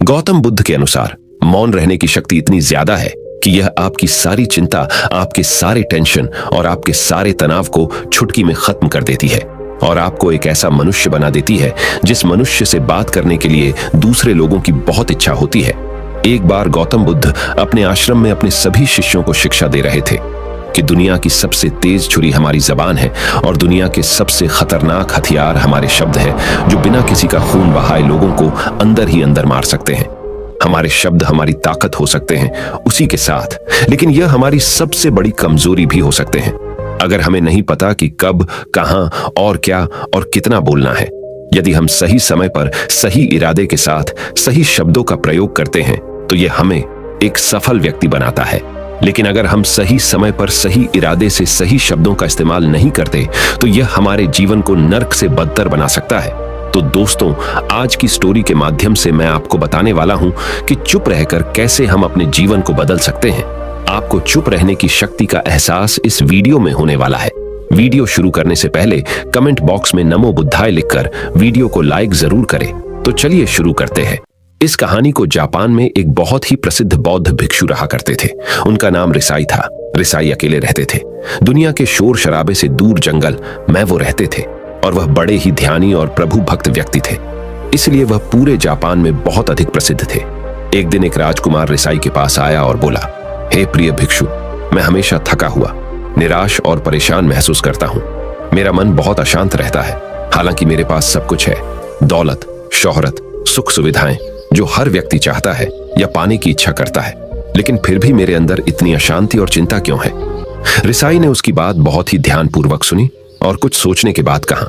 गौतम बुद्ध के अनुसार मौन रहने की शक्ति इतनी ज्यादा है कि यह आपकी सारी चिंता, आपके सारे टेंशन और आपके सारे तनाव को चुटकी में खत्म कर देती है और आपको एक ऐसा मनुष्य बना देती है जिस मनुष्य से बात करने के लिए दूसरे लोगों की बहुत इच्छा होती है। एक बार गौतम बुद्ध अपने आश्रम में अपने सभी शिष्यों को शिक्षा दे रहे थे कि दुनिया की सबसे तेज छुरी हमारी जबान है और दुनिया के सबसे खतरनाक हथियार हमारे शब्द है, जो बिना किसी का खून बहाए लोगों को अंदर ही अंदर मार सकते हैं। हमारे शब्द हमारी ताकत हो सकते हैं उसी के साथ, लेकिन यह हमारी सबसे बड़ी कमजोरी भी हो सकते हैं अगर हमें नहीं पता कि कब, कहां और क्या और कितना बोलना है। यदि हम सही समय पर सही इरादे के साथ सही शब्दों का प्रयोग करते हैं तो यह हमें एक सफल व्यक्ति बनाता है, लेकिन अगर हम सही समय पर सही इरादे से सही शब्दों का इस्तेमाल नहीं करते तो यह हमारे जीवन को नर्क से बदतर बना सकता है। तो दोस्तों, आज की स्टोरी के माध्यम से मैं आपको बताने वाला हूं कि चुप रहकर कैसे हम अपने जीवन को बदल सकते हैं। आपको चुप रहने की शक्ति का एहसास इस वीडियो में होने वाला है। वीडियो शुरू करने से पहले कमेंट बॉक्स में नमो बुद्धाय लिखकर वीडियो को लाइक जरूर करें। तो चलिए शुरू करते हैं। इस कहानी को जापान में एक बहुत ही प्रसिद्ध बौद्ध भिक्षु रहा करते थे। उनका नाम रिसाई था। रिसाई अकेले रहते थे। दुनिया के शोर शराबे से दूर जंगल में वो रहते थे और वह बड़े ही ध्यानी और प्रभु भक्त व्यक्ति थे, इसलिए वह पूरे जापान में बहुत अधिक प्रसिद्ध थे। एक दिन एक राजकुमार रिसाई के पास आया और बोला, हे प्रिय भिक्षु, मैं हमेशा थका हुआ, निराश और परेशान महसूस करता हूँ। मेरा मन बहुत अशांत रहता है। हालांकि मेरे पास सब कुछ है, दौलत, शोहरत, सुख सुविधाएं जो हर व्यक्ति चाहता है या पाने की इच्छा करता है, लेकिन फिर भी मेरे अंदर इतनी अशांति और चिंता क्यों है? रिसाई ने उसकी बात बहुत ही ध्यानपूर्वक सुनी और कुछ सोचने के बाद कहा,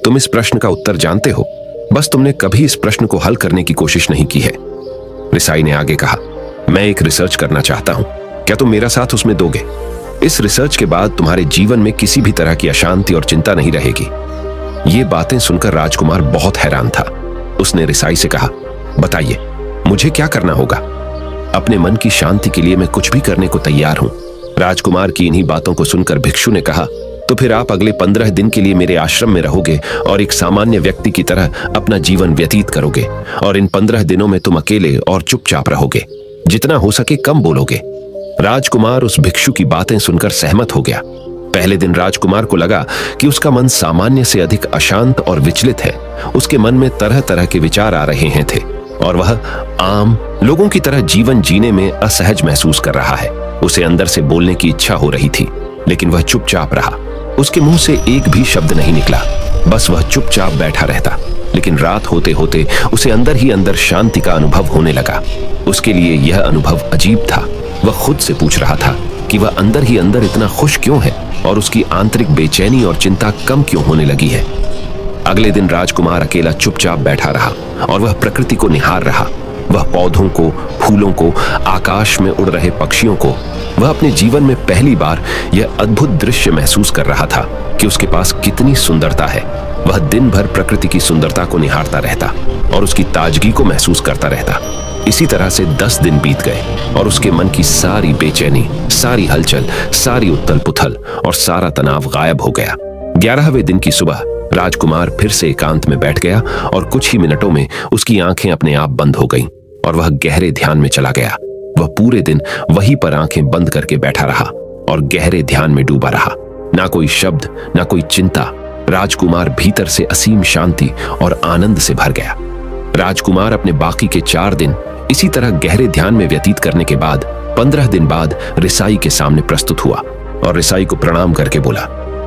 तुम इस प्रश्न का उत्तर जानते हो, बस तुमने कभी इस प्रश्न को हल करने की कोशिश नहीं की है। रिसाई ने आगे कहा, मैं एक रिसर्च करना चाहता हूं, क्या तुम मेरा साथ उसमें दोगे? इस रिसर्च के बाद तुम्हारे जीवन में किसी भी तरह की अशांति और चिंता नहीं रहेगी। ये बातें सुनकर राजकुमार बहुत हैरान था। उसने रिसाई से कहा, बताइए, मुझे क्या करना होगा? अपने मन की शांति के लिए मैं कुछ भी करने को तैयार हूं। राजकुमार की इन्हीं बातों को सुनकर भिक्षु ने कहा, तो फिर आप अगले 15 दिन के लिए मेरे आश्रम में रहोगे और एक सामान्य व्यक्ति की तरह अपना जीवन व्यतीत करोगे और इन 15 दिनों में तुम अकेले और चुपचाप रहोगे, जितना हो सके कम बोलोगे। राजकुमार उस भिक्षु की बातें सुनकर सहमत हो गया। पहले दिन राजकुमार को लगा कि उसका मन सामान्य से अधिक अशांत और विचलित है। उसके मन में तरह तरह के विचार आ रहे हैं थे और वह आम लोगों की तरह जीवन जीने में असहज महसूस कर रहा है। उसे अंदर से बोलने की इच्छा हो रही थी, लेकिन वह चुपचाप रहा। उसके मुंह से एक भी शब्द नहीं निकला, बस वह चुपचाप बैठा रहता। लेकिन रात होते होते उसे अंदर ही अंदर शांति का अनुभव होने लगा। उसके लिए यह अनुभव अजीब था। वह खुद से पूछ रहा था कि वह अंदर ही अंदर इतना खुश क्यों है और उसकी आंतरिक बेचैनी और चिंता कम क्यों होने लगी है। अगले दिन राजकुमार अकेला चुपचाप बैठा रहा और वह प्रकृति को निहार रहा। वह पौधों को, फूलों को, आकाश में उड़ रहे पक्षियों को, वह अपने जीवन में पहली बार यह अद्भुत दृश्य महसूस कर रहा था कि उसके पास कितनी सुंदरता है। वह दिन भर प्रकृति की सुंदरता को निहारता रहता और उसकी ताजगी को महसूस करता रहता। इसी तरह से 10 दिन बीत गए और उसके मन की सारी बेचैनी, सारी हलचल, सारी उथल पुथल और सारा तनाव गायब हो गया। 11वें दिन की सुबह राजकुमार फिर से एकांत में बैठ गया और कुछ ही मिनटों में उसकी आंखें अपने आप बंद हो गईं और वह गहरे ध्यान में चला गया। वह पूरे दिन वहीं पर आंखें बंद करके बैठा रहा और गहरे ध्यान में डूबा रहा। ना कोई शब्द, ना कोई चिंता। राजकुमार भीतर से असीम शांति और आनंद से भर गया। राजकुमार अपने बाकी के 4 दिन इसी तरह गहरे ध्यान में व्यतीत करने के बाद 15 दिन बाद रिसाई के सामने प्रस्तुत हुआ और रिसाई को प्रणाम करके बोला,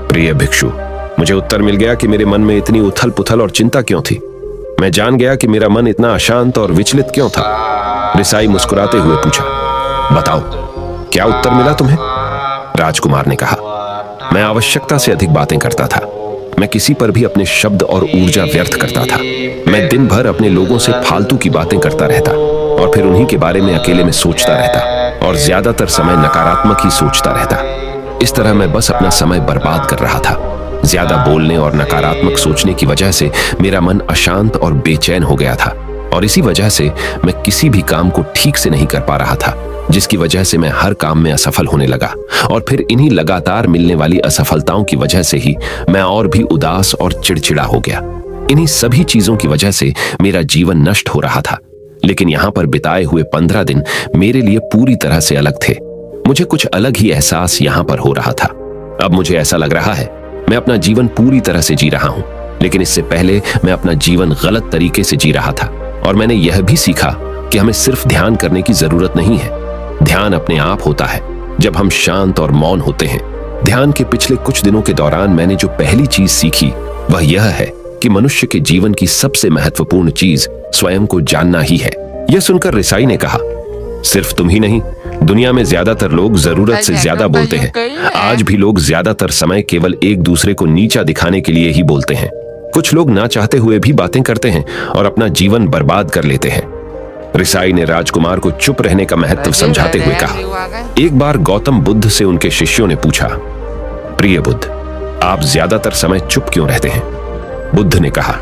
प्रिय भिक्षु, मुझे उत्तर मिल गया कि मेरे मन में इतनी उथल पुथल और चिंता क्यों थी। मैं जान गया कि मेरा मन इतना अशांत और विचलित क्यों था। रिसाई मुस्कुराते हुए पूछा, बताओ, क्या उत्तर मिला तुम्हें? राजकुमार ने कहा, मैं आवश्यकता से अधिक बातें करता था। मैं किसी पर भी अपने शब्द और ऊर्जा व्यर्थ करता था। मैं दिन भर अपने लोगों से फालतू की बातें करता रहता और फिर उन्हीं के बारे में अकेले में सोचता रहता और ज्यादातर समय नकारात्मक ही सोचता रहता। इस तरह मैं बस अपना समय बर्बाद कर रहा था। ज्यादा बोलने और नकारात्मक सोचने की वजह से मेरा मन अशांत और बेचैन हो गया था और इसी वजह से मैं किसी भी काम को ठीक से नहीं कर पा रहा था, जिसकी वजह से मैं हर काम में असफल होने लगा और फिर इन्हीं लगातार मिलने वाली असफलताओं की वजह से ही मैं और भी उदास और चिड़चिड़ा हो गया। इन्हीं सभी चीजों की वजह से मेरा जीवन नष्ट हो रहा था। लेकिन यहाँ पर बिताए हुए 15 दिन मेरे लिए पूरी तरह से अलग थे। मुझे कुछ अलग ही एहसास यहाँ पर हो रहा था। अब मुझे ऐसा लग रहा है मैं अपना जीवन पूरी तरह से जी रहा हूँ, लेकिन इससे पहले मैं अपना जीवन गलत तरीके से जी रहा था। और मैंने यह भी सीखा कि हमें सिर्फ ध्यान करने की जरूरत नहीं है। ध्यान अपने आप होता है जब हम शांत और मौन होते हैं। ध्यान के पिछले कुछ दिनों के दौरान मैंने जो पहली चीज सीखी वह यह है कि मनुष्य के जीवन की सबसे महत्वपूर्ण चीज स्वयं को जानना ही है। यह सुनकर रिसाई ने कहा, सिर्फ तुम ही नहीं, दुनिया में ज्यादातर लोग जरूरत से ज्यादा बोलते हैं। आज भी लोग ज्यादातर समय केवल एक दूसरे को नीचा दिखाने के लिए ही बोलते हैं। कुछ लोग ना चाहते हुए भी बातें करते हैं और अपना जीवन बर्बाद कर लेते हैं। रिसाई ने राजकुमार को चुप रहने का महत्व समझाते हुए कहा। एक बार गौतम बुद्ध से उनके शिष्यों ने पूछा, प्रिय बुद्ध, आप ज्यादातर समय चुप क्यों रहते हैं? बुद्ध ने कहा,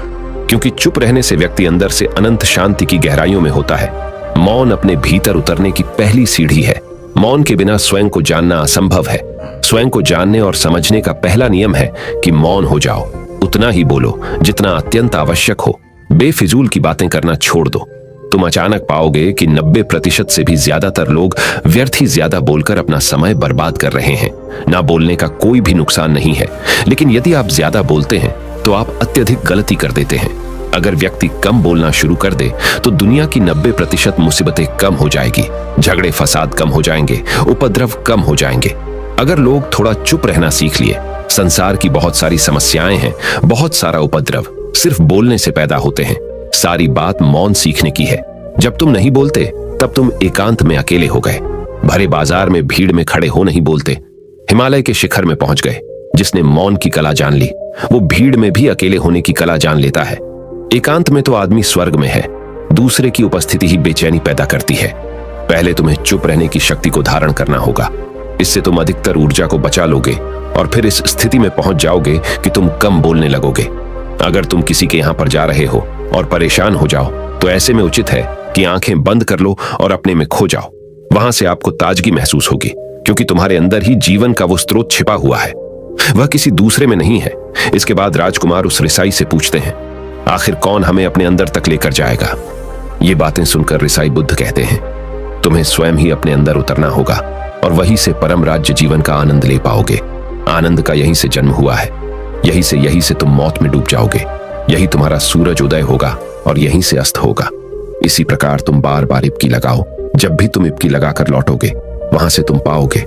क्योंकि चुप रहने से व्यक्ति अंदर से अनंत शांति की गहराइयों में होता है। मौन अपने भीतर उतरने की पहली सीढ़ी है। मौन के बिना स्वयं को जानना असंभव है। स्वयं को जानने और समझने का पहला नियम है कि मौन हो जाओ। उतना ही बोलो जितना अत्यंत आवश्यक हो। बेफिजूल की बातें करना छोड़ दो। तुम अचानक पाओगे कि 90% से भी ज्यादातर लोग व्यर्थ ही ज्यादा बोलकर अपना समय बर्बाद कर रहे हैं। ना बोलने का कोई भी नुकसान नहीं है, लेकिन यदि आप ज्यादा बोलते हैं तो आप अत्यधिक गलती कर देते हैं। अगर व्यक्ति कम बोलना शुरू कर दे तो दुनिया की 90% मुसीबतें कम हो जाएगी। झगड़े फसाद कम हो जाएंगे, उपद्रव कम हो जाएंगे। अगर लोग थोड़ा चुप रहना सीख लिए, संसार की बहुत सारी समस्याएं हैं, बहुत सारा उपद्रव सिर्फ बोलने से पैदा होते हैं। सारी बात मौन सीखने की है। जब तुम नहीं बोलते तब तुम एकांत में अकेले हो गए। भरे बाजार में भीड़ में खड़े हो नहीं बोलते। हिमालय के शिखर में पहुंच गए। जिसने मौन की कला जान ली वो भीड़ में भी अकेले होने की कला जान लेता है। एकांत में तो आदमी स्वर्ग में है। दूसरे की उपस्थिति ही बेचैनी पैदा करती है। पहले तुम्हें चुप रहने की शक्ति को धारण करना होगा। इससे तुम अधिकतर ऊर्जा को बचा लोगे और फिर इस स्थिति में पहुंच जाओगे कि तुम कम बोलने लगोगे। अगर तुम किसी के यहां पर जा रहे हो और परेशान हो जाओ तो ऐसे में उचित है कि आंखें बंद कर लो और अपने में खो जाओ। वहां से आपको ताजगी महसूस होगी, क्योंकि तुम्हारे अंदर ही जीवन का वो स्रोत छिपा हुआ है। वह किसी दूसरे में नहीं है। इसके बाद राजकुमार उस रिसाई से पूछते हैं, आखिर कौन हमें अपने अंदर तक लेकर जाएगा? ये बातें सुनकर रिसाई बुद्ध कहते हैं, तुम्हें स्वयं ही अपने अंदर उतरना होगा और वहीं से परम राज्य जीवन का आनंद ले पाओगे। आनंद का यहीं से जन्म हुआ है। यहीं से तुम मौत में डूब जाओगे। यही तुम्हारा सूरज उदय होगा और यहीं से अस्त होगा। इसी प्रकार तुम बार बार इबकी लगाओ। जब भी तुम इबकी लगाकर लौटोगे वहां से तुम पाओगे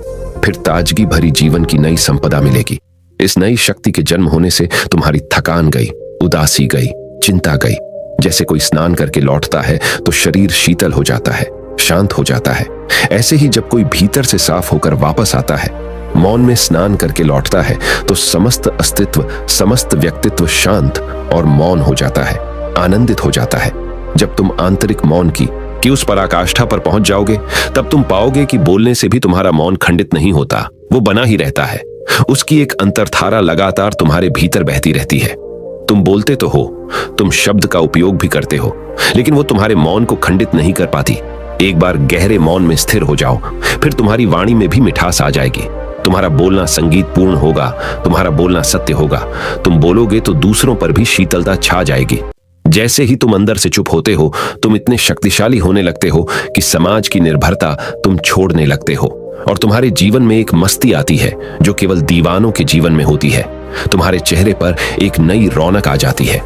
फिर ताजगी भरी जीवन की नई संपदा मिलेगी। इस नई शक्ति के जन्म होने से तुम्हारी थकान गई, उदासी गई, चिंता गई। जैसे कोई स्नान करके लौटता है तो शरीर शीतल हो जाता है, शांत हो जाता है। ऐसे ही जब कोई भीतर से साफ होकर वापस आता है, मौन में स्नान करके लौटता है, तो समस्त अस्तित्व, समस्त व्यक्तित्व शांत और मौन हो जाता है, आनंदित हो जाता है। जब तुम आंतरिक मौन की उस पराकाष्ठा पर पहुंच जाओगे तब तुम पाओगे कि बोलने से भी तुम्हारा मौन खंडित नहीं होता, वो बना ही रहता है। उसकी एक अंतर्धारा लगातार तुम्हारे भीतर बहती रहती है। तुम बोलते तो हो, तुम शब्द का उपयोग भी करते हो, लेकिन वो तुम्हारे मौन को खंडित नहीं कर पाती। एक बार गहरे मौन में स्थिर हो जाओ, फिर तुम्हारी वाणी में भी मिठास आ जाएगी। तुम्हारा बोलना संगीतपूर्ण होगा, तुम्हारा बोलना सत्य होगा। तुम बोलोगे तो दूसरों पर भी शीतलता छा जाएगी। जैसे ही तुम अंदर से चुप होते हो, तुम इतने शक्तिशाली होने लगते हो कि समाज की निर्भरता तुम छोड़ने लगते हो और तुम्हारे जीवन में एक मस्ती आती है जो केवल दीवानों के जीवन में होती है। तुम्हारे चेहरे पर एक नई रौनक आ जाती है।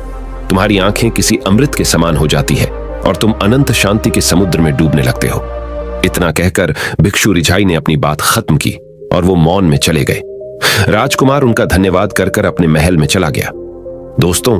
तुम्हारी आंखें किसी अमृत के समान हो जाती है और तुम अनंत शांति के समुद्र में डूबने लगते हो। इतना कहकर भिक्षु रिझाई ने अपनी बात खत्म की और वो मौन में चले गए। राजकुमार उनका धन्यवाद कर कर अपने महल में चला गया। दोस्तों,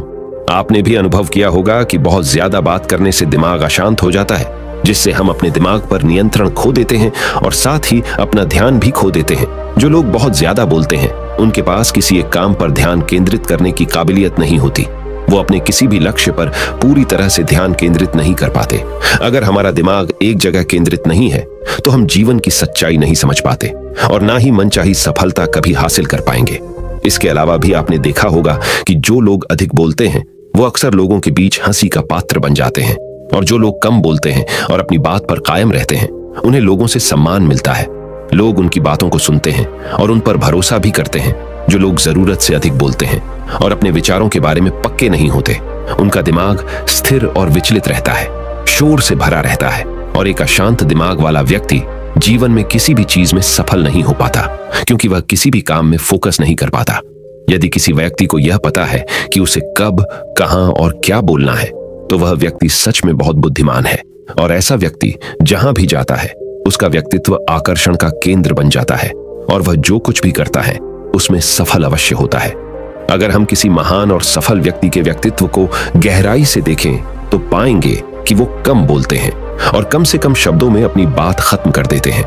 आपने भी अनुभव किया होगा कि बहुत ज्यादा बात करने से दिमाग अशांत हो जाता है, जिससे हम अपने दिमाग पर नियंत्रण खो देते हैं और साथ ही अपना ध्यान भी खो देते हैं। जो लोग बहुत ज्यादा बोलते हैं उनके पास किसी एक काम पर ध्यान केंद्रित करने की काबिलियत नहीं होती। वो अपने किसी भी लक्ष्य पर पूरी तरह से ध्यान केंद्रित नहीं कर पाते। अगर हमारा दिमाग एक जगह केंद्रित नहीं है तो हम जीवन की सच्चाई नहीं समझ पाते और ना ही मनचाही सफलता कभी हासिल कर पाएंगे। इसके अलावा भी आपने देखा होगा कि जो लोग अधिक बोलते हैं वो अक्सर लोगों के बीच हंसी का पात्र बन जाते हैं, और जो लोग कम बोलते हैं और अपनी बात पर कायम रहते हैं उन्हें लोगों से सम्मान मिलता है। लोग उनकी बातों को सुनते हैं और उन पर भरोसा भी करते हैं। जो लोग जरूरत से अधिक बोलते हैं और अपने विचारों के बारे में पक्के नहीं होते, उनका दिमाग स्थिर और विचलित रहता है। शोर से भरा रहता है और एक अशांत दिमाग वाला व्यक्ति जीवन में किसी भी चीज में सफल नहीं हो पाता, क्योंकि वह किसी भी काम में फोकस नहीं कर पाता। यदि किसी व्यक्ति को यह पता है कि उसे कब, कहां और क्या बोलना है, तो वह व्यक्ति सच में बहुत बुद्धिमान है। और ऐसा व्यक्ति जहां भी जाता है उसका व्यक्तित्व आकर्षण का केंद्र बन जाता है और वह जो कुछ भी करता है उसमें सफल अवश्य होता है। अगर हम किसी महान और सफल व्यक्ति के व्यक्तित्व को गहराई से देखें तो पाएंगे कि वो कम बोलते हैं और कम से कम शब्दों में अपनी बात खत्म कर देते हैं।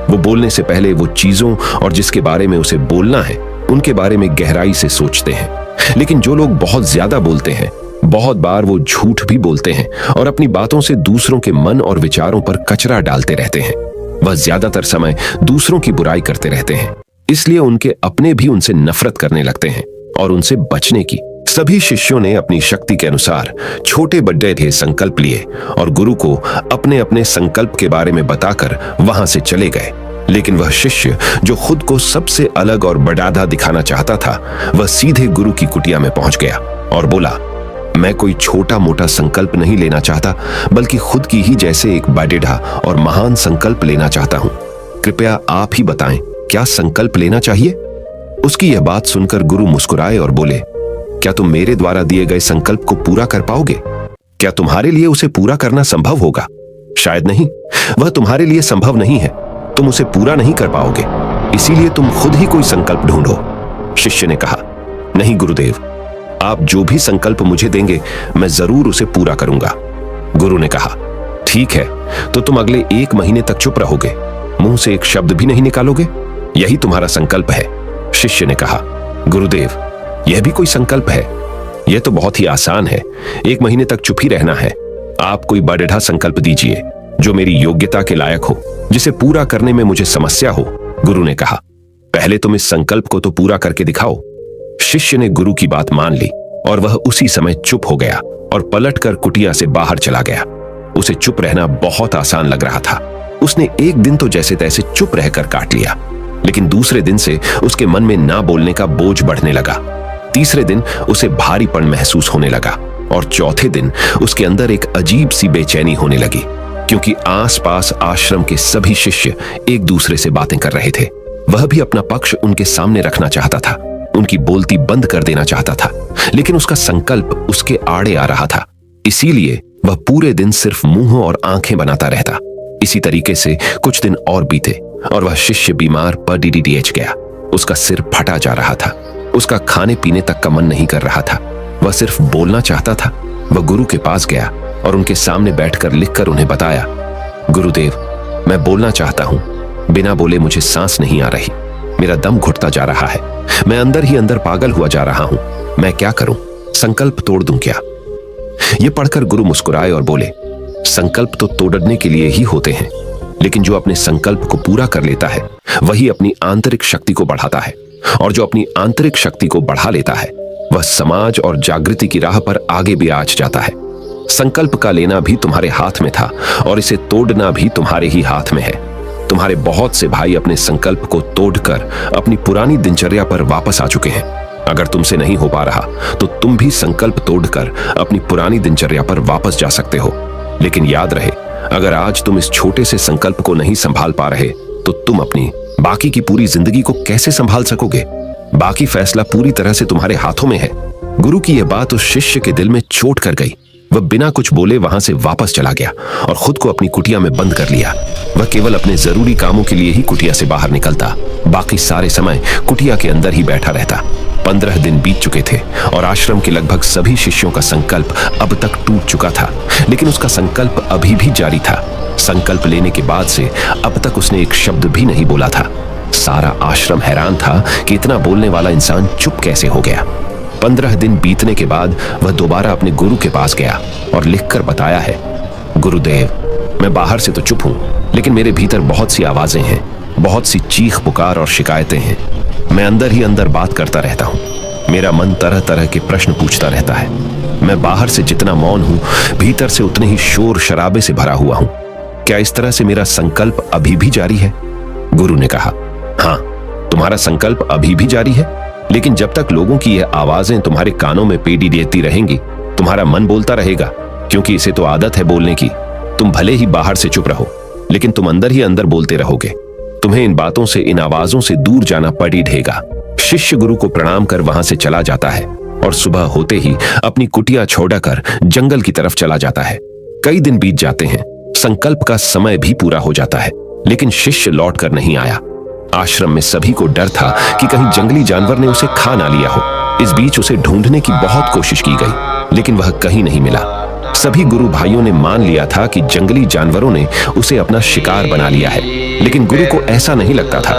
वो बोलने से पहले वो चीजों और जिसके बारे में उसे बोलना है उनके बारे में गहराई से सोचते हैं। लेकिन जो लोग बहुत ज्यादा बोलते हैं, बहुत बार वो झूठ भी बोलते हैं और अपनी बातों से दूसरों के मन और विचारों पर कचरा डालते रहते हैं। वह ज्यादातर समय दूसरों की बुराई करते रहते हैं, इसलिए उनके अपने भी उनसे नफरत करने लगते हैं और उनसे बचने की। सभी शिष्यों ने अपनी शक्ति के अनुसार छोटे बड़े संकल्प लिए और गुरु को अपने अपने संकल्प के बारे में बताकर वहां से चले गए। लेकिन वह शिष्य जो खुद को सबसे अलग और बड़ादा दिखाना चाहता था, वह सीधे गुरु की कुटिया में पहुंच गया और बोला, मैं कोई छोटा मोटा संकल्प नहीं लेना चाहता, बल्कि खुद की ही जैसे एक बड़ेढ़ा और महान संकल्प लेना चाहता हूं। कृपया आप ही बताएं, क्या संकल्प लेना चाहिए? उसकी यह बात सुनकर गुरु मुस्कुराए और बोले, क्या तुम मेरे द्वारा दिए गए संकल्प को पूरा कर पाओगे? क्या तुम्हारे लिए उसे पूरा करना संभव होगा? शायद नहीं, वह तुम्हारे लिए संभव नहीं है। तुम उसे पूरा नहीं कर पाओगे, इसीलिए तुम खुद ही कोई संकल्प ढूंढो। शिष्य ने कहा, नहीं गुरुदेव, आप जो भी संकल्प मुझे देंगे मैं जरूर उसे पूरा करूंगा। गुरु ने कहा, ठीक है, तो तुम अगले 1 महीने तक चुप रहोगे, मुंह से एक शब्द भी नहीं निकालोगे? यही तुम्हारा संकल्प है? शिष्य ने कहा, गुरुदेव, यह भी कोई संकल्प है? यह तो बहुत ही आसान है। 1 महीने तक चुप ही रहना है। आप कोई बड़ेढ़ा संकल्प दीजिए जो मेरी योग्यता के लायक हो, जिसे पूरा करने में मुझे समस्या हो। गुरु ने कहा, पहले तुम इस संकल्प को तो पूरा करके दिखाओ। शिष्य ने गुरु की बात मान ली और वह उसी समय चुप हो गया और पलटकर कुटिया से बाहर चला गया। उसे चुप रहना बहुत आसान लग रहा था। उसने एक दिन तो जैसे तैसे चुप रहकर काट लिया, लेकिन दूसरे दिन से उसके मन में ना बोलने का बोझ बढ़ने लगा। तीसरे दिन उसे भारीपन महसूस होने लगा और चौथे दिन उसके अंदर एक अजीब सी बेचैनी होने लगी, क्योंकि आसपास आश्रम के सभी शिष्य एक दूसरे से बातें कर रहे थे। वह भी अपना पक्ष उनके सामने रखना चाहता था, उनकी बोलती बंद कर देना चाहता था, लेकिन उसका संकल्प उसके आड़े आ रहा था। इसीलिए वह पूरे दिन सिर्फ मुंह और आंखें बनाता रहता। इसी तरीके से कुछ दिन और बीते और वह शिष्य बीमार पर DDDH गया। उसका सिर फटा जा रहा था, उसका खाने पीने तक का मन नहीं कर रहा था, वह सिर्फ बोलना चाहता था। वह गुरु के पास गया और उनके सामने बैठकर लिखकर उन्हें बताया, गुरुदेव, मैं बोलना चाहता हूं, बिना बोले मुझे सांस नहीं आ रही, मेरा दम घुटता जा रहा है, मैं अंदर ही अंदर पागल हुआ जा रहा हूं, मैं क्या करूं? संकल्प तोड़ दूं क्या? यह पढ़कर गुरु मुस्कुराए और बोले, संकल्प तो तोड़ने के लिए ही होते हैं, लेकिन जो अपने संकल्प को पूरा कर लेता है वही अपनी आंतरिक शक्ति को बढ़ाता है, और जो अपनी आंतरिक शक्ति को बढ़ा लेता है वह समाज और जागृति की राह पर आगे भी आज जाता है। संकल्प का लेना भी तुम्हारे हाथ में था और इसे तोड़ना भी तुम्हारे ही हाथ में है। तुम्हारे बहुत से भाई अपने संकल्प को तोड़कर अपनी पुरानी दिनचर्या पर वापस आ चुके हैं। अगर तुमसे नहीं हो पा रहा तो तुम भी संकल्प तोड़कर अपनी पुरानी दिनचर्या पर वापस जा सकते हो। लेकिन याद रहे, अगर आज तुम इस छोटे से संकल्प को नहीं संभाल पा रहे तो तुम अपनी बाकी की पूरी जिंदगी को कैसे संभाल सकोगे? बाकी फैसला पूरी तरह से तुम्हारे हाथों में है। गुरु की यह बात उस शिष्य के दिल में चोट कर गई। वह बिना कुछ बोले वहां से वापस चला गया और खुद को अपनी कुटिया में बंद कर लिया। वह केवल अपने जरूरी कामों के लिए ही कुटिया से बाहर निकलता, बाकी सारे समय कुटिया के अंदर ही बैठा रहता। 15 दिन बीत चुके थे और आश्रम के लगभग सभी शिष्यों का संकल्प अब तक टूट चुका था, लेकिन उसका संकल्प अभी भी जारी था। संकल्प लेने के बाद से अब तक उसने एक शब्द भी नहीं बोला था। सारा आश्रम हैरान था कि इतना बोलने वाला इंसान चुप कैसे हो गया। 15 दिन बीतने के बाद वह दोबारा अपने गुरु के पास गया और लिखकर बताया है, गुरुदेव, मैं बाहर से तो चुप हूं, लेकिन मेरे भीतर बहुत सी आवाजें हैं, बहुत सी चीख पुकार और शिकायतें हैं। मैं अंदर ही अंदर बात करता रहता हूं। मेरा मन तरह तरह के प्रश्न पूछता रहता है। मैं बाहर से जितना मौन हूं, भीतर से उतने ही शोर शराबे से भरा हुआ हूं। क्या इस तरह से मेरा संकल्प अभी भी जारी है? गुरु ने कहा, हाँ, तुम्हारा संकल्प अभी भी जारी है, लेकिन जब तक लोगों की यह आवाजें तुम्हारे कानों में पेड़ी देती रहेंगी, तुम्हारा मन बोलता रहेगा, क्योंकि इसे तो आदत है बोलने की। तुम भले ही बाहर से चुप रहो, लेकिन तुम अंदर ही अंदर बोलते रहोगे। तुम्हें इन बातों से, इन आवाजों से दूर जाना पड़ ही ढेगा। शिष्य गुरु को प्रणाम कर वहां से चला जाता है और सुबह होते ही अपनी कुटिया छोड़कर जंगल की तरफ चला जाता है। कई दिन बीत जाते हैं, संकल्प का समय भी पूरा हो जाता है, लेकिन शिष्य लौट कर नहीं आया। आश्रम में सभी को डर था कि कहीं जंगली जानवर ने उसे खा ना लिया हो। इस बीच उसे ढूंढने की बहुत कोशिश की गई, लेकिन वह कहीं नहीं मिला। सभी गुरु भाइयों ने मान लिया था कि जंगली जानवरों ने उसे अपना शिकार बना लिया है, लेकिन गुरु को ऐसा नहीं लगता था।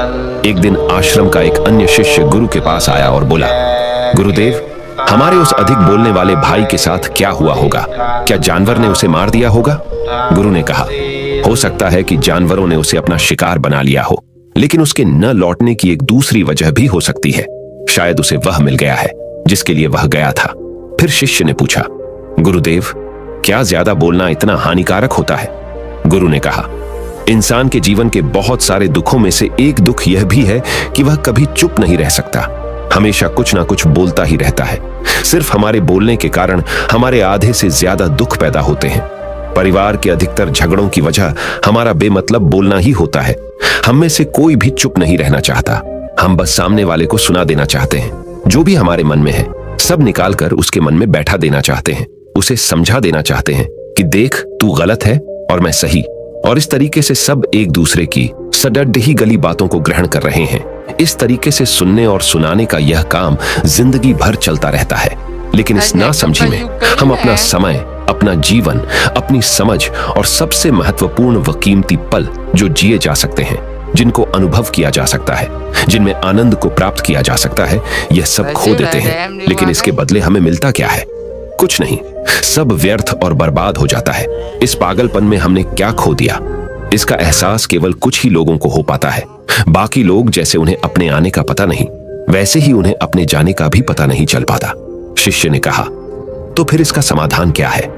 एक दिन आश्रम का एक अन्य शिष्य गुरु के पास आया और बोला, गुरुदेव, हमारे उस अधिक बोलने वाले भाई के साथ क्या हुआ होगा? क्या जानवर ने उसे मार दिया होगा? गुरु ने कहा, हो सकता है कि जानवरों ने उसे अपना शिकार बना लिया हो, लेकिन उसके न लौटने की एक दूसरी वजह भी हो सकती है। शायद उसे वह मिल गया है जिसके लिए वह गया था। फिर शिष्य ने पूछा, गुरुदेव, क्या ज्यादा बोलना इतना हानिकारक होता है? गुरु ने कहा, इंसान के जीवन के बहुत सारे दुखों में से एक दुख यह भी है कि वह कभी चुप नहीं रह सकता, हमेशा कुछ ना कुछ बोलता ही रहता है। सिर्फ हमारे बोलने के कारण हमारे आधे से ज्यादा दुख पैदा होते हैं। परिवार के अधिकतर झगड़ों की वजह हमारा बेमतलब बोलना ही होता है। हम में से कोई भी चुप नहीं रहना चाहता। हम बस सामने वाले को सुना देना चाहते हैं। जो भी हमारे मन में है सब निकालकर उसके मन में बैठा देना चाहते हैं। उसे समझा देना चाहते हैं कि देख, तू गलत है और मैं सही। और इस तरीके से सब एक दूसरे की सडडही गली बातों को ग्रहण कर रहे हैं। इस तरीके से सुनने और सुनाने का यह काम जिंदगी भर चलता रहता है। लेकिन इस नासमझी में हम अपना समय, अपना जीवन, अपनी समझ और सबसे महत्वपूर्ण व कीमती पल जो जिए जा सकते हैं, जिनको अनुभव किया जा सकता है, जिनमें आनंद को प्राप्त किया जा सकता है, यह सब खो देते हैं। लेकिन इसके बदले हमें मिलता क्या है? कुछ नहीं, सब व्यर्थ और बर्बाद हो जाता है। इस पागलपन में हमने क्या खो दिया? इसका एहसास केवल कुछ ही लोगों को हो पाता है। बाकी लोग जैसे उन्हें अपने आने का पता नहीं, वैसे ही उन्हें अपने जाने का भी पता नहीं चल पाता। शिष्य ने कहा, तो फिर इसका समाधान क्या है?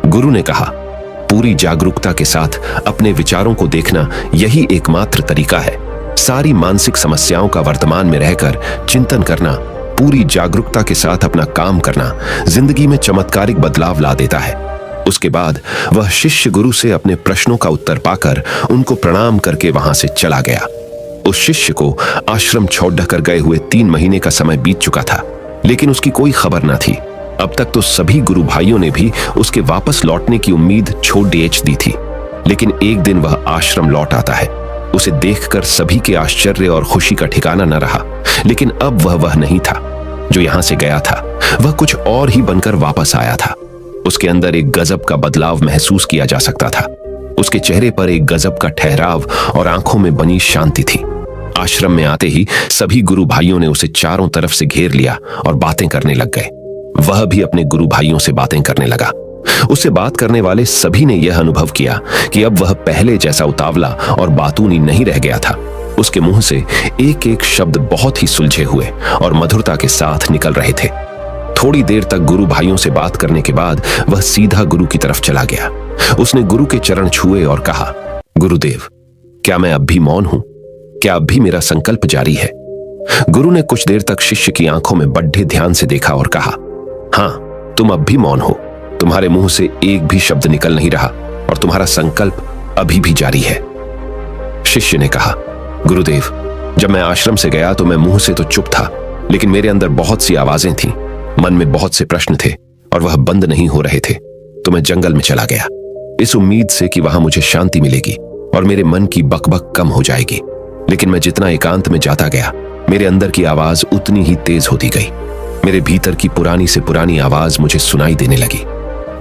गुरु ने कहा, पूरी जागरूकता के साथ अपने विचारों को देखना यही एकमात्र तरीका है। सारी मानसिक समस्याओं का वर्तमान में रहकर चिंतन करना, पूरी जागरूकता के साथ अपना काम करना जिंदगी में चमत्कारिक बदलाव ला देता है। उसके बाद वह शिष्य गुरु से अपने प्रश्नों का उत्तर पाकर उनको प्रणाम करके वहां से चला गया। उस शिष्य को आश्रम छोड़कर गए हुए 3 महीने का समय बीत चुका था, लेकिन उसकी कोई खबर न थी। अब तक तो सभी गुरु भाइयों ने भी उसके वापस लौटने की उम्मीद छोड़ दी थी। लेकिन एक दिन वह आश्रम लौट आता है। उसे देखकर सभी के आश्चर्य और खुशी का ठिकाना न रहा। लेकिन अब वह नहीं था जो यहां से गया था, वह कुछ और ही बनकर वापस आया था। उसके अंदर एक गजब का बदलाव महसूस किया जा सकता था। उसके चेहरे पर एक गजब का ठहराव और आंखों में बनी शांति थी। आश्रम में आते ही सभी गुरु भाइयों ने उसे चारों तरफ से घेर लिया और बातें करने लग गए। वह भी अपने गुरु भाइयों से बातें करने लगा। उससे बात करने वाले सभी ने यह अनुभव किया कि अब वह पहले जैसा उतावला और बातूनी नहीं रह गया था। उसके मुंह से एक एक शब्द बहुत ही सुलझे हुए और मधुरता के साथ निकल रहे थे। थोड़ी देर तक गुरु भाइयों से बात करने के बाद वह सीधा गुरु की तरफ चला गया। उसने गुरु के चरण छुए और कहा, गुरुदेव, क्या मैं अब भी मौन हूं? क्या अब भी मेरा संकल्प जारी है? गुरु ने कुछ देर तक शिष्य की आंखों में बड़े ध्यान से देखा और कहा, हाँ, तुम अब भी मौन हो। तुम्हारे मुंह से एक भी शब्द निकल नहीं रहा और तुम्हारा संकल्प अभी भी जारी है। शिष्य ने कहा, गुरुदेव, जब मैं आश्रम से गया तो मैं मुंह से तो चुप था, लेकिन मेरे अंदर बहुत सी आवाजें थीं, मन में बहुत से प्रश्न थे और वह बंद नहीं हो रहे थे। तो मैं जंगल में चला गया, इस उम्मीद से कि वहां मुझे शांति मिलेगी और मेरे मन की बकबक कम हो जाएगी। लेकिन मैं जितना एकांत में जाता गया, मेरे अंदर की आवाज उतनी ही तेज होती गई। मेरे भीतर की पुरानी से पुरानी आवाज मुझे सुनाई देने लगी।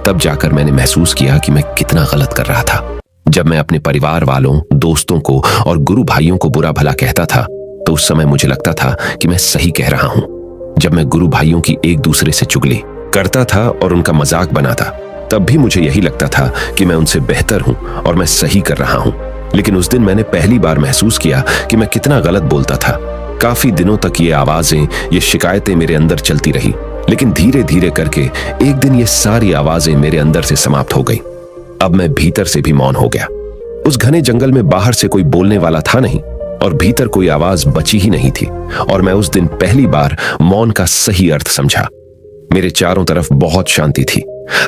तब जाकर मैंने महसूस किया कि मैं कितना गलत कर रहा था। जब मैं अपने परिवार वालों, दोस्तों को और गुरु भाइयों को बुरा भला कहता था, तो उस समय मुझे लगता था कि मैं सही कह रहा हूं। जब मैं गुरु भाइयों की एक दूसरे से चुगली करता था और उनका मजाक बनाता, तब भी मुझे यही लगता था कि मैं उनसे बेहतर हूं और मैं सही कर रहा हूं। लेकिन उस दिन मैंने पहली बार महसूस किया कि मैं कितना गलत बोलता था। काफी दिनों तक ये आवाजें, ये शिकायतें मेरे अंदर चलती रही, लेकिन धीरे धीरे करके एक दिन ये सारी आवाजें मेरे अंदर से समाप्त हो गई। अब मैं भीतर से भी मौन हो गया। उस घने जंगल में बाहर से कोई बोलने वाला था नहीं और भीतर कोई आवाज बची ही नहीं थी, और मैं उस दिन पहली बार मौन का सही अर्थ समझा। मेरे चारों तरफ बहुत शांति थी,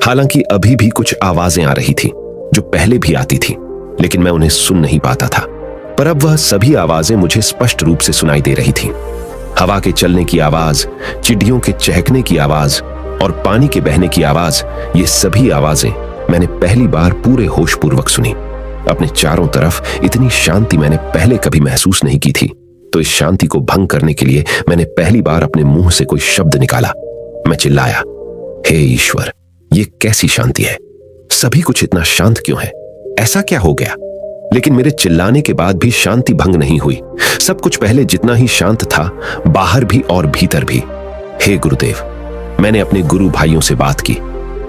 हालांकि अभी भी कुछ आवाजें आ रही थी। जो पहले भी आती थी, लेकिन मैं उन्हें सुन नहीं पाता था। पर अब वह सभी आवाजें मुझे स्पष्ट रूप से सुनाई दे रही थीं। हवा के चलने की आवाज, चिड़ियों के चहकने की आवाज और पानी के बहने की आवाज, ये सभी आवाजें मैंने पहली बार पूरे होशपूर्वक सुनी। अपने चारों तरफ इतनी शांति मैंने पहले कभी महसूस नहीं की थी। तो इस शांति को भंग करने के लिए मैंने पहली बार अपने मुंह से कोई शब्द निकाला। मैं चिल्लाया, हे ईश्वर, ये कैसी शांति है? सभी कुछ इतना शांत क्यों है? ऐसा क्या हो गया? लेकिन मेरे चिल्लाने के बाद भी शांति भंग नहीं हुई। सब कुछ पहले जितना ही शांत था, बाहर भी और भीतर भी। हे गुरुदेव, मैंने अपने गुरु भाइयों से बात की,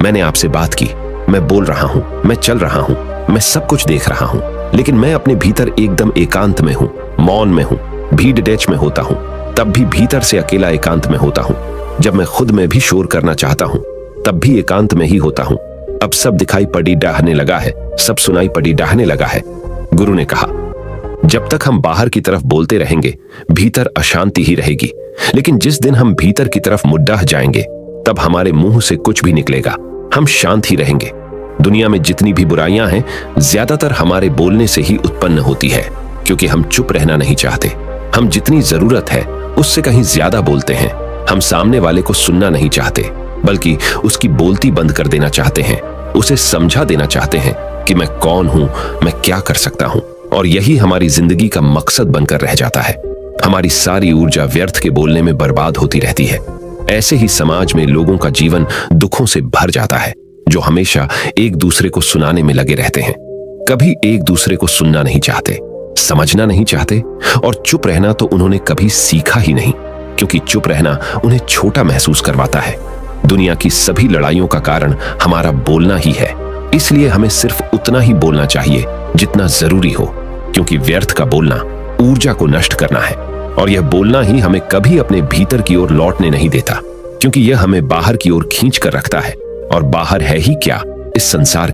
मैंने आपसे बात की। मैं बोल रहा हूं, मैं चल रहा हूं, मैं सब कुछ देख रहा हूं, लेकिन मैं अपने भीतर एकदम एकांत में हूं, मौन में हूं, भीड़ डैच में होता हूं, तब भी भीतर से अकेला एकांत में होता हूं। जब मैं खुद में भी शोर करना चाहता हूं, तब भी एकांत में ही होता हूं। अब सब दिखाई पड़ी डाहने लगा है, सब सुनाई पड़ी डाहने लगा है। गुरु ने कहा, जब तक हम बाहर की तरफ बोलते रहेंगे, भीतर अशांति ही रहेगी। लेकिन जिस दिन हम भीतर की तरफ मुड्डाह जाएंगे, तब हमारे मुंह से कुछ भी निकलेगा, हम शांत ही रहेंगे। दुनिया में जितनी भी बुराइयां हैं, ज्यादातर हमारे बोलने से ही उत्पन्न होती है, क्योंकि हम चुप रहना नहीं चाहते। हम जितनी जरूरत है उससे कहीं ज्यादा बोलते हैं। हम सामने वाले को सुनना नहीं चाहते, बल्कि उसकी बोलती बंद कर देना चाहते हैं। उसे समझा देना चाहते हैं कि मैं कौन हूं, मैं क्या कर सकता हूं। और यही हमारी जिंदगी का मकसद बनकर रह जाता है। हमारी सारी ऊर्जा व्यर्थ के बोलने में बर्बाद होती रहती है। ऐसे ही समाज में लोगों का जीवन दुखों से भर जाता है, जो हमेशा एक दूसरे को सुनाने में लगे रहते हैं। कभी एक दूसरे को सुनना नहीं चाहते, समझना नहीं चाहते, और चुप रहना तो उन्होंने कभी सीखा ही नहीं, क्योंकि चुप रहना उन्हें छोटा महसूस करवाता है। दुनिया की सभी लड़ाइयों का कारण हमारा बोलना ही है। इसलिए हमें सिर्फ उतना ही बोलना चाहिए जितना जरूरी हो, क्योंकि व्यर्थ का बोलना ऊर्जा को नष्ट करना है। और यह बोलना ही हमें कभी अपने भीतर की ओर लौटने नहीं देता, क्योंकि यह हमें बाहर की ओर खींच कर रखता है। और बाहर है ही क्या, इस संसार